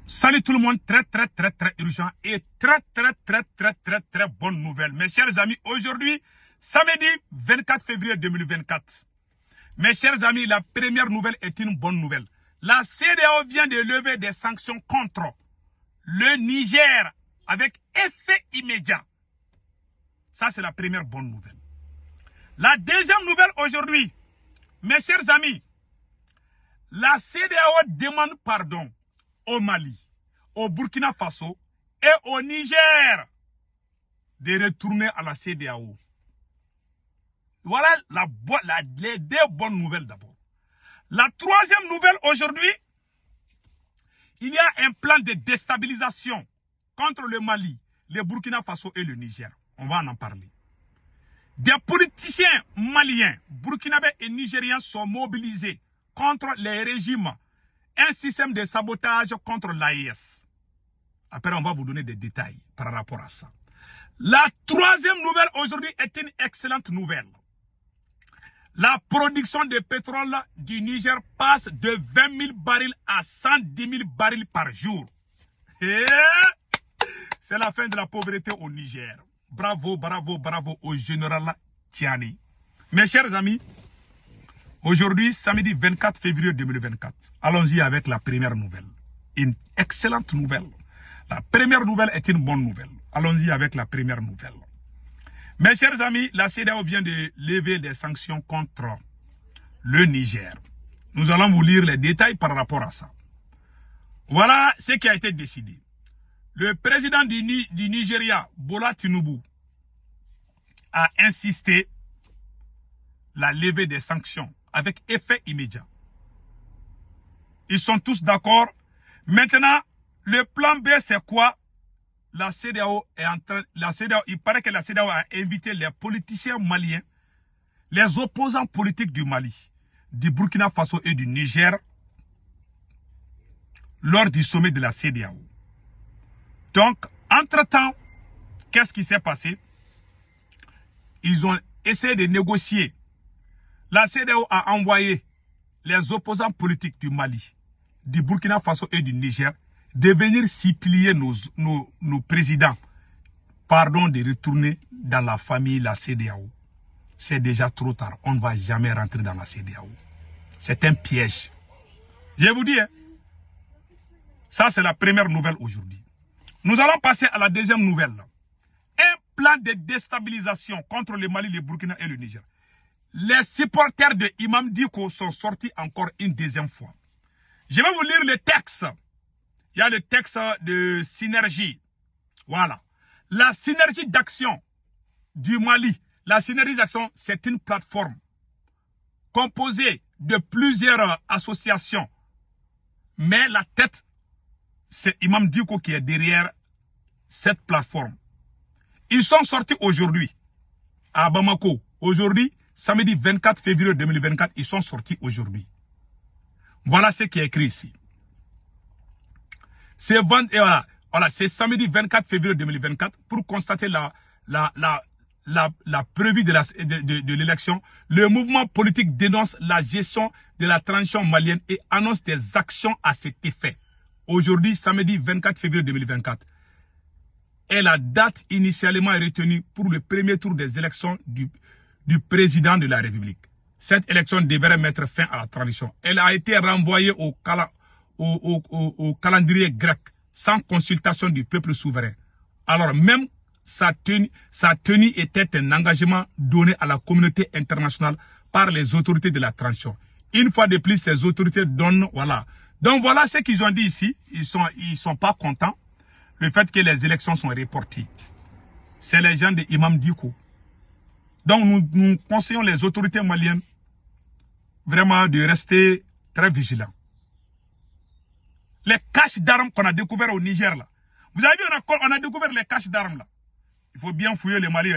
Salut tout le monde, très urgent et très bonne nouvelle. Mes chers amis, aujourd'hui, samedi 24 février 2024. Mes chers amis, la première nouvelle est une bonne nouvelle. La CEDEAO vient de lever des sanctions contre le Niger avec effet immédiat. Ça, c'est la première bonne nouvelle. La deuxième nouvelle aujourd'hui, mes chers amis, la CEDEAO demande pardon au Mali, au Burkina Faso et au Niger de retourner à la CEDEAO. Voilà les deux bonnes nouvelles d'abord. La troisième nouvelle aujourd'hui, il y a un plan de déstabilisation contre le Mali, le Burkina Faso et le Niger. On va en parler. Des politiciens maliens, burkinabés et nigériens sont mobilisés contre les régimes. Un système de sabotage contre l'AES. Après, on va vous donner des détails par rapport à ça. La troisième nouvelle aujourd'hui est une excellente nouvelle. La production de pétrole du Niger passe de 20 000 barils à 110 000 barils par jour. C'est la fin de la pauvreté au Niger. Bravo au général Tiani. Mes chers amis, aujourd'hui, samedi 24 février 2024, allons-y avec la première nouvelle. Une excellente nouvelle. La première nouvelle est une bonne nouvelle. Allons-y avec la première nouvelle. Mes chers amis, la CEDEAO vient de lever des sanctions contre le Niger. Nous allons vous lire les détails par rapport à ça. Voilà ce qui a été décidé. Le président du Nigeria, Bola Tinubu, a insisté la levée des sanctions avec effet immédiat. Ils sont tous d'accord. Maintenant, le plan B, c'est quoi? La CEDEAO est en train... il paraît que la CEDEAO a invité les politiciens maliens, les opposants politiques du Mali, du Burkina Faso et du Niger lors du sommet de la CEDEAO. Donc, entre-temps, qu'est-ce qui s'est passé? Ils ont essayé de négocier. La CEDEAO a envoyé les opposants politiques du Mali, du Burkina Faso et du Niger de venir supplier nos présidents, pardon, de retourner dans la famille, la CEDEAO. C'est déjà trop tard. On ne va jamais rentrer dans la CEDEAO. C'est un piège. Je vous dis, hein, ça c'est la première nouvelle aujourd'hui. Nous allons passer à la deuxième nouvelle. Un plan de déstabilisation contre le Mali, le Burkina et le Niger. Les supporters de Imam Dicko sont sortis encore une deuxième fois. Je vais vous lire le texte. Il y a le texte de synergie. Voilà. La synergie d'action du Mali. La synergie d'action, c'est une plateforme composée de plusieurs associations. Mais la tête, c'est Imam Dicko qui est derrière cette plateforme. Ils sont sortis aujourd'hui à Bamako. Aujourd'hui, samedi 24 février 2024, ils sont sortis aujourd'hui. Voilà ce qui est écrit ici. C'est samedi 24 février 2024 pour constater la prévue de l'élection. Le mouvement politique dénonce la gestion de la transition malienne et annonce des actions à cet effet. Aujourd'hui, samedi 24 février 2024, est la date initialement retenue pour le premier tour des élections du président de la République. Cette élection devrait mettre fin à la transition. Elle a été renvoyée au calendrier grec sans consultation du peuple souverain. Alors même sa tenue était un engagement donné à la communauté internationale par les autorités de la transition. Une fois de plus, ces autorités donnent, voilà. Donc voilà ce qu'ils ont dit ici. Ils sont pas contents. Le fait que les élections sont reportées. C'est les gens de Imam Dicko. Donc nous conseillons les autorités maliennes vraiment de rester très vigilants. Les caches d'armes qu'on a découvert au Niger là. Vous avez vu, on a découvert les caches d'armes là. Il faut bien fouiller le Mali.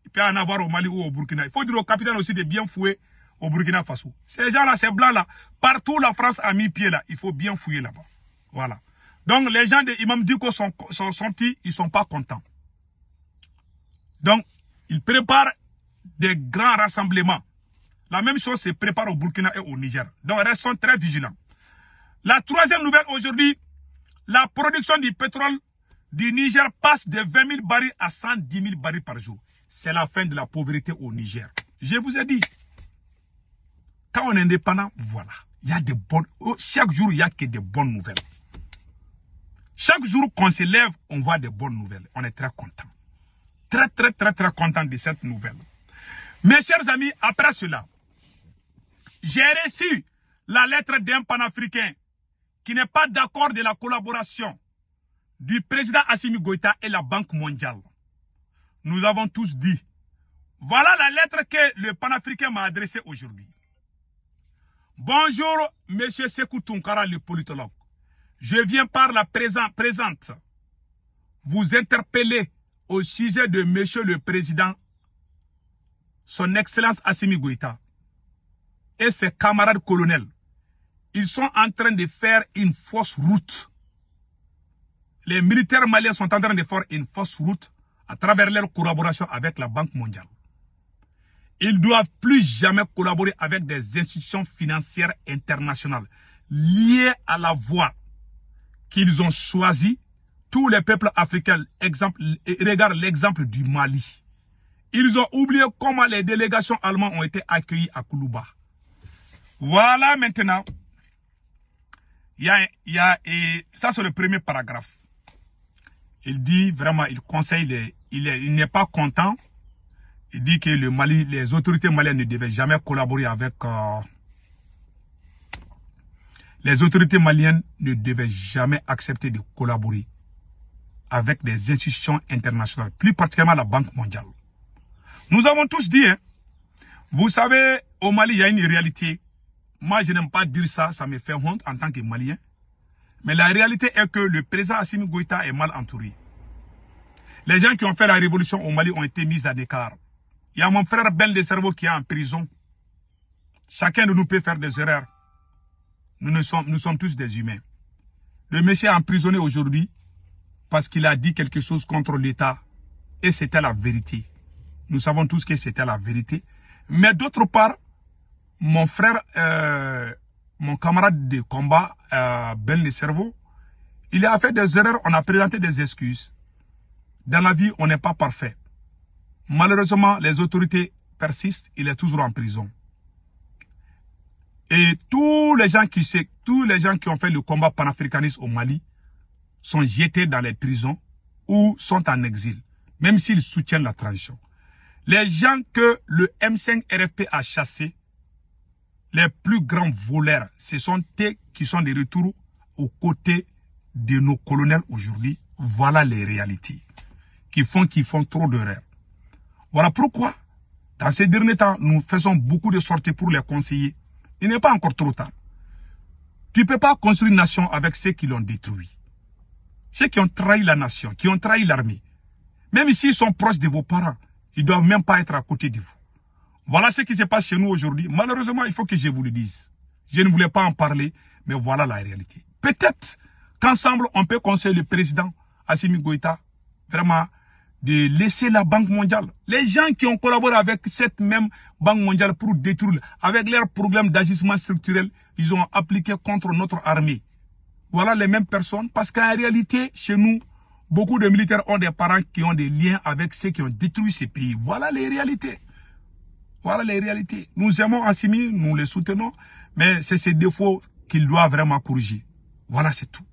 Il peut y en avoir au Mali ou au Burkina. Il faut dire au capitaine aussi de bien fouiller au Burkina Faso. Ces gens là, ces blancs là, partout la France a mis pied là. Il faut bien fouiller là-bas. Voilà. Donc les gens de Imam Dicko sont sortis, ils ne sont pas contents. Donc, ils préparent des grands rassemblements. La même chose se prépare au Burkina et au Niger. Donc, restons très vigilants. La troisième nouvelle aujourd'hui, la production du pétrole du Niger passe de 20 000 barils à 110 000 barils par jour. C'est la fin de la pauvreté au Niger. Je vous ai dit, quand on est indépendant, voilà. Il y a des bonnes... Chaque jour, il n'y a que des bonnes nouvelles. Chaque jour qu'on se lève, on voit des bonnes nouvelles. On est très content. Très, très, très, très content de cette nouvelle. Mes chers amis, après cela, j'ai reçu la lettre d'un panafricain qui n'est pas d'accord de la collaboration du président Assimi Goïta et la Banque mondiale. Nous avons tous dit, voilà la lettre que le panafricain m'a adressée aujourd'hui. Bonjour, monsieur Sékou Tounkara, le politologue. Je viens par la présente vous interpeller au sujet de monsieur le président, son excellence Assimi Goïta et ses camarades colonels. Ils sont en train de faire une fausse route. Les militaires maliens sont en train de faire une fausse route à travers leur collaboration avec la Banque mondiale. Ils ne doivent plus jamais collaborer avec des institutions financières internationales liées à la voie qu'ils ont choisie. Tous les peuples africains, regarde l'exemple du Mali. Ils ont oublié comment les délégations allemandes ont été accueillies à Koulouba. Voilà maintenant. Ça c'est le premier paragraphe. Il dit vraiment, il conseille, il n'est pas content. Il dit que le Mali, les autorités maliennes ne devaient jamais collaborer avec... les autorités maliennes ne devaient jamais accepter de collaborer avec des institutions internationales, plus particulièrement la Banque mondiale. Nous avons tous dit, hein, vous savez, au Mali, il y a une réalité. Moi, je n'aime pas dire ça, ça me fait honte en tant que Malien. Mais la réalité est que le président Assimi Goïta est mal entouré. Les gens qui ont fait la révolution au Mali ont été mis à l'écart. Il y a mon frère Ben de Cerveau qui est en prison. Chacun de nous peut faire des erreurs. Nous sommes tous des humains. Le monsieur est emprisonné aujourd'hui parce qu'il a dit quelque chose contre l'État. Et c'était la vérité. Nous savons tous que c'était la vérité. Mais d'autre part, mon frère, mon camarade de combat, Ben de Cerveau, il a fait des erreurs, on a présenté des excuses. Dans la vie, on n'est pas parfait. Malheureusement, les autorités persistent, il est toujours en prison. Et tous les gens qui ont fait le combat panafricaniste au Mali sont jetés dans les prisons ou sont en exil, même s'ils soutiennent la transition. Les gens que le M5 RFP a chassés, les plus grands voleurs, ce sont eux qui sont de retour aux côtés de nos colonels aujourd'hui. Voilà les réalités qui font trop d'erreurs. Voilà pourquoi, dans ces derniers temps, nous faisons beaucoup de sorties pour les conseiller. Il n'est pas encore trop tard. Tu ne peux pas construire une nation avec ceux qui l'ont détruit. Ceux qui ont trahi la nation, qui ont trahi l'armée. Même s'ils sont proches de vos parents, ils ne doivent même pas être à côté de vous. Voilà ce qui se passe chez nous aujourd'hui. Malheureusement, il faut que je vous le dise. Je ne voulais pas en parler, mais voilà la réalité. Peut-être qu'ensemble, on peut conseiller le président Assimi Goïta, vraiment, de laisser la Banque mondiale. Les gens qui ont collaboré avec cette même Banque mondiale pour détruire, avec leurs problèmes d'agissement structurel, ils ont appliqué contre notre armée. Voilà les mêmes personnes, parce qu'en réalité, chez nous, beaucoup de militaires ont des parents qui ont des liens avec ceux qui ont détruit ces pays. Voilà les réalités. Voilà les réalités. Nous aimons Assimi, nous les soutenons, mais c'est ces défauts qu'il doit vraiment corriger. Voilà, c'est tout.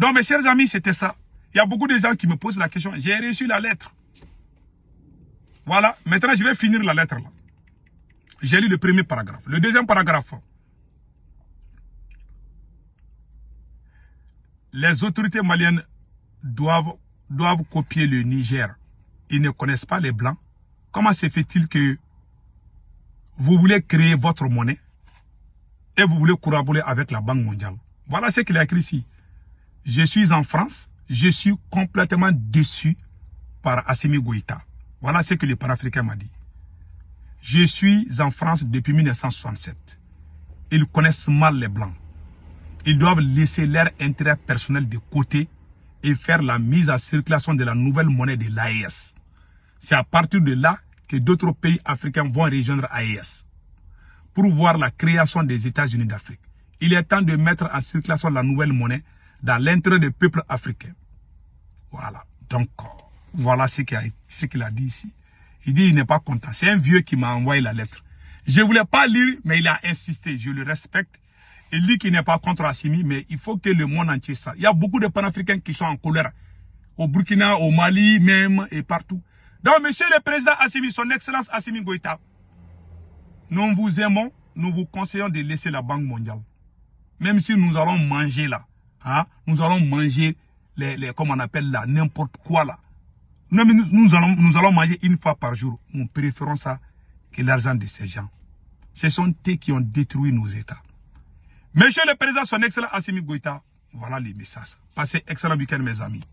Donc, mes chers amis, c'était ça. Il y a beaucoup de gens qui me posent la question. J'ai reçu la lettre. Voilà. Maintenant, je vais finir la lettre là. J'ai lu le premier paragraphe. Le deuxième paragraphe. Les autorités maliennes doivent copier le Niger. Ils ne connaissent pas les Blancs. Comment se fait-il que vous voulez créer votre monnaie et vous voulez collaborer avec la Banque mondiale? Voilà ce qu'il a écrit ici. Je suis en France. Je suis complètement déçu par Assimi Goïta. Voilà ce que le panafricain m'a dit. Je suis en France depuis 1967. Ils connaissent mal les Blancs. Ils doivent laisser leur intérêt personnel de côté et faire la mise en circulation de la nouvelle monnaie de l'AES. C'est à partir de là que d'autres pays africains vont rejoindre l'AES pour voir la création des États-Unis d'Afrique. Il est temps de mettre en circulation la nouvelle monnaie dans l'intérêt des peuples africains. Voilà. Donc, voilà ce qu'il a dit ici. Il dit qu'il n'est pas content. C'est un vieux qui m'a envoyé la lettre. Je ne voulais pas lire, mais il a insisté. Je le respecte. Il dit qu'il n'est pas contre Assimi, mais il faut que le monde entier sache. Il y a beaucoup de panafricains qui sont en colère. Au Burkina, au Mali même et partout. Donc, monsieur le président Assimi, son excellence Assimi Goïta, nous vous aimons, nous vous conseillons de laisser la Banque mondiale. Même si nous allons manger là, hein, nous allons manger comme on appelle là, n'importe quoi là. Nous allons manger une fois par jour. Nous préférons ça que l'argent de ces gens. Ce sont eux qui ont détruit nos États. Monsieur le président, son excellent Assimi Goïta, voilà les messages. Passez excellent week-end mes amis.